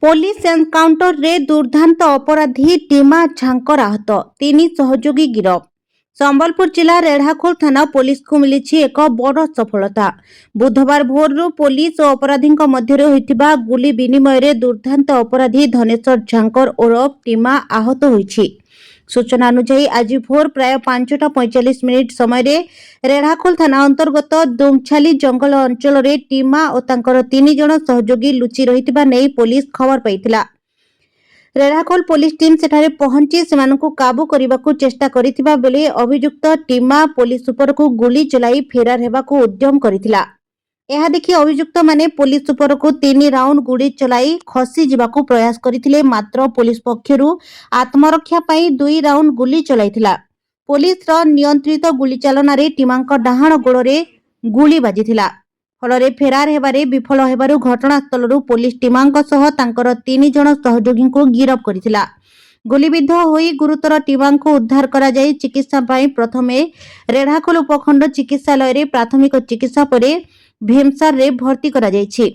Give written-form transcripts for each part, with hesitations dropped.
Police encounter रे दुर्दांत अपराधी टीमा झांकर आहत 3 सहयोगी गिरफ। संबलपुर जिला रेढ़ाखोल थाना पुलिस को मिली एक बड़ सफलता। बुधवार भोर पुलिस और अपराधी मध्य होइतिबा गुली विनिमय रे दुर्दांत अपराधी धनेश्वर झांकर ओरफ टीमा आहत होइछि। सूचना अनुसार आज भोर प्राय 5:45 समय रेढ़ाखोल थाना अंतर्गत दुमछाली जंगल अंचल रे टीमा और तांकर 3 जण सहयोगी लुचि रहितिबा नै पुलिस खबर पाइथिला। रेढ़ाखोल पुलिस टीम सेठारे पहुंची सेमानकु काबू करबाकू चेष्टा करिथिबा बेले अभियुक्त टीमा पुलिस उपरकू गुली चलाई फेरार हेबाकू उद्यम करिथिला। यह देखि अभियुक्त माने पुलिस उपरकू 3 राउंड गुली चलाई खसी जिबाकू प्रयास करिथिले, मात्र पुलिस पक्षरु आत्मरक्षा पाई 2 राउंड गुली चलाइथिला। पुलिस रो नियंत्रित गुली चालना रे टीमांक डाहाण गोड़रे गुली बाजिथिला। फलरे फेरार हेबारे विफल हेबारु घटनास्थलरु पुलिस टीमांक सह तांकर 3 जण सहयोगी को गिरफ करिथिला। गुलीबिद्ध होई गुरुतर टीमांक को उद्धार करा जाई चिकित्सा पाई प्रथमे रेढ़ाखोल उपखंड चिकित्सालय रे प्राथमिक चिकित्सा परे भीमसार रे भर्ती करा जायछि।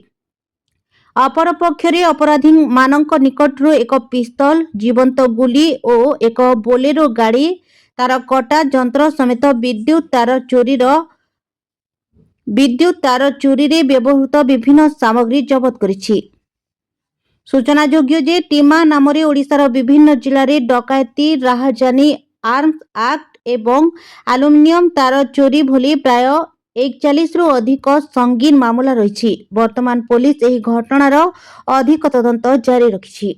अपर पक्षरे अपराधी मानक निकटरू एक पिस्तल, जीवंत गुली और एक बोलेरो गाड़ी, तार कटा जंत्र समेत विद्युत तार चोरी रे व्यवहृत विभिन्न सामग्री जबत करिछि। सूचनायोग्य जे टीमा नामरे ओडिशार विभिन्न जिल्ला रे डकायती, राहजानी, आर्म्स एक्ट एवं एल्युमिनियम तार चोरी भली प्राय 41 रु अधिक संगीन मामला रहिछि। वर्तमान पुलिस एही घटनार अधिक तदंत जारी रखिछि।